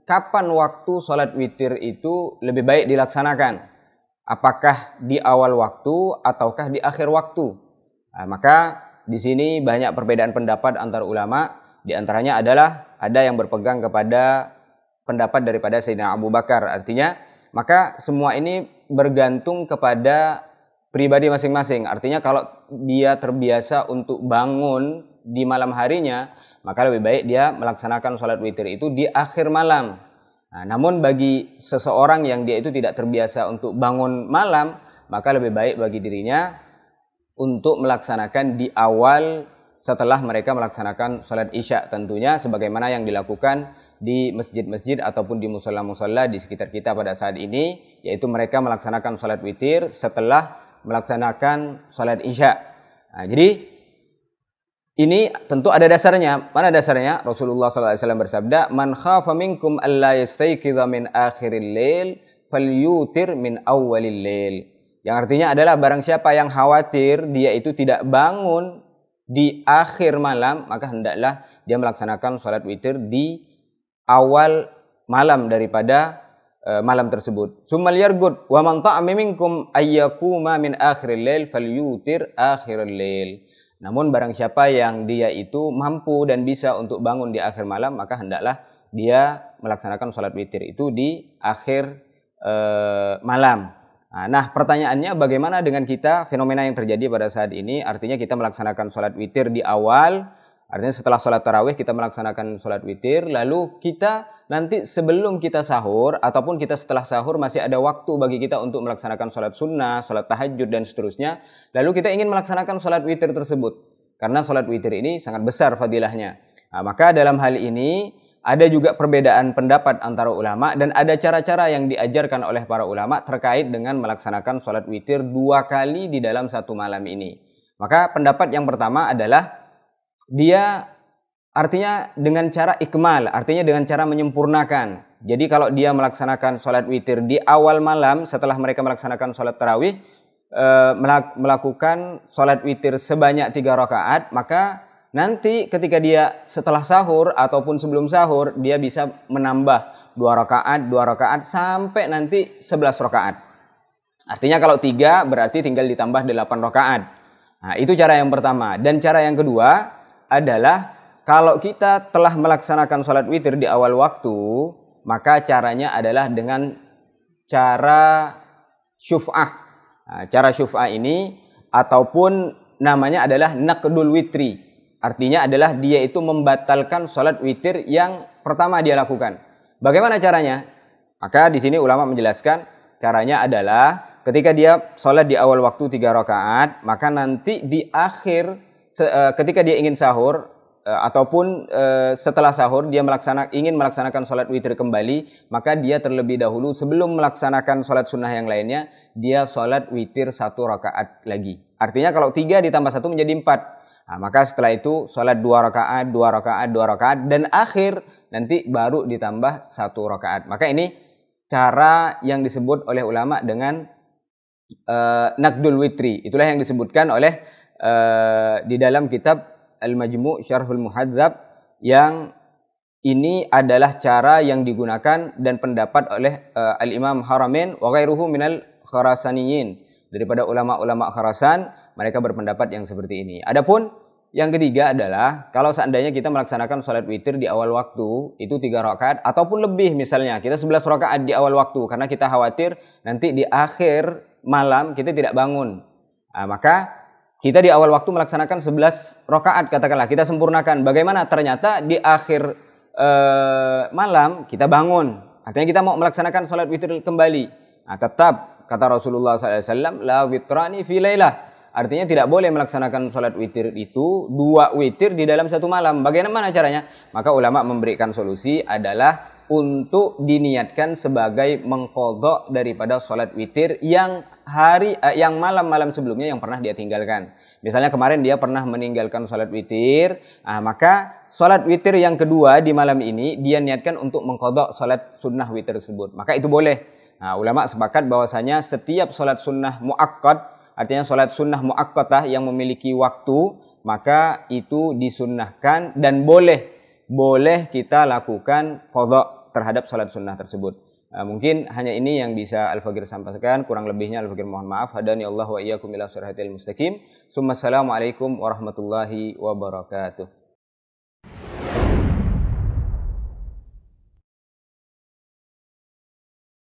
kapan waktu sholat witir itu lebih baik dilaksanakan? Apakah di awal waktu ataukah di akhir waktu? Nah, maka di sini banyak perbedaan pendapat antara ulama. Di antaranya adalah ada yang berpegang kepada pendapat daripada Sayyidina Abu Bakar. Artinya, maka semua ini bergantung kepada pribadi masing-masing. Artinya kalau dia terbiasa untuk bangun di malam harinya, maka lebih baik dia melaksanakan sholat witir itu di akhir malam. Nah, namun bagi seseorang yang dia itu tidak terbiasa untuk bangun malam, maka lebih baik bagi dirinya untuk melaksanakan di awal setelah mereka melaksanakan sholat isya, tentunya sebagaimana yang dilakukan di masjid-masjid ataupun di musola-musola di sekitar kita pada saat ini, yaitu mereka melaksanakan sholat witir setelah melaksanakan sholat isya. Nah, jadi ini tentu ada dasarnya. Mana dasarnya? Rasulullah SAW bersabda, "Man khafa minkum alla yastayqidha min akhiril lail, falyutir min awwalil lail." Yang artinya adalah barang siapa yang khawatir dia itu tidak bangun di akhir malam, maka hendaklah dia melaksanakan sholat witir di awal malam daripada malam tersebut. Summal yargud wa man ta'a minkum ayyakuma min akhiril lail falyutir akhiril lail. Namun barang siapa yang dia itu mampu dan bisa untuk bangun di akhir malam, maka hendaklah dia melaksanakan sholat witir itu di akhir malam. Nah, pertanyaannya bagaimana dengan kita fenomena yang terjadi pada saat ini? Artinya kita melaksanakan sholat witir di awal, artinya setelah sholat tarawih kita melaksanakan sholat witir, lalu kita nanti sebelum kita sahur ataupun kita setelah sahur masih ada waktu bagi kita untuk melaksanakan sholat sunnah, sholat tahajud dan seterusnya. Lalu kita ingin melaksanakan sholat witir tersebut, karena sholat witir ini sangat besar fadilahnya. Nah, maka dalam hal ini ada juga perbedaan pendapat antara ulama dan ada cara-cara yang diajarkan oleh para ulama terkait dengan melaksanakan sholat witir 2 kali di dalam satu malam ini. Maka pendapat yang pertama adalah dia artinya dengan cara ikmal, artinya dengan cara menyempurnakan. Jadi kalau dia melaksanakan sholat witir di awal malam setelah mereka melaksanakan sholat tarawih, melakukan sholat witir sebanyak 3 rakaat, maka nanti ketika dia setelah sahur ataupun sebelum sahur, dia bisa menambah 2 rakaat sampai nanti 11 rakaat. Artinya kalau 3 berarti tinggal ditambah 8 rakaat. Nah, itu cara yang pertama. Dan cara yang kedua adalah kalau kita telah melaksanakan sholat witir di awal waktu, maka caranya adalah dengan cara syuf'ah. Nah, cara syuf'ah ini ataupun namanya adalah naqdul witri. Artinya adalah dia itu membatalkan sholat witir yang pertama dia lakukan. Bagaimana caranya? Maka di sini ulama menjelaskan caranya adalah ketika dia sholat di awal waktu 3 rakaat, maka nanti di akhir ketika dia ingin sahur ataupun setelah sahur dia ingin melaksanakan sholat witir kembali, maka dia terlebih dahulu sebelum melaksanakan sholat sunnah yang lainnya, dia sholat witir 1 rakaat lagi. Artinya kalau 3 ditambah 1 menjadi 4. Nah, maka setelah itu sholat 2 rakaat, dan akhir nanti baru ditambah 1 rakaat. Maka ini cara yang disebut oleh ulama dengan naqdul witri. Itulah yang disebutkan oleh di dalam kitab Al-Majmu' Syarhul Muhadzab, yang ini adalah cara yang digunakan dan pendapat oleh Al-Imam Haramain wa ghairuhu minal Khurasaniyin. Daripada ulama-ulama Khurasan, mereka berpendapat yang seperti ini. Adapun yang ketiga adalah kalau seandainya kita melaksanakan sholat witir di awal waktu itu 3 rakaat ataupun lebih, misalnya kita 11 rakaat di awal waktu karena kita khawatir nanti di akhir malam kita tidak bangun. Nah, maka kita di awal waktu melaksanakan 11 rakaat katakanlah, kita sempurnakan. Bagaimana ternyata di akhir malam kita bangun, artinya kita mau melaksanakan sholat witir kembali. Nah, tetap kata Rasulullah SAW, la witrani fi lailah. Artinya tidak boleh melaksanakan sholat witir itu 2 witir di dalam satu malam. Bagaimana caranya? Maka ulama memberikan solusi adalah untuk diniatkan sebagai mengqadha daripada sholat witir yang malam-malam sebelumnya yang pernah dia tinggalkan. Misalnya kemarin dia pernah meninggalkan sholat witir, maka sholat witir yang kedua di malam ini dia niatkan untuk mengqadha sholat sunnah witir tersebut. Maka itu boleh. Nah, ulama sepakat bahwasanya setiap sholat sunnah muakkad, artinya sholat sunnah muakkatah yang memiliki waktu, maka itu disunnahkan dan boleh kita lakukan qadha. terhadap salat sunnah tersebut. Mungkin hanya ini yang bisa Al-Faqir sampaikan, kurang lebihnya Al-Faqir mohon maaf. Hadani Allah wa iyyakum ila siratal mustaqim. Assalamualaikum warahmatullahi wabarakatuh.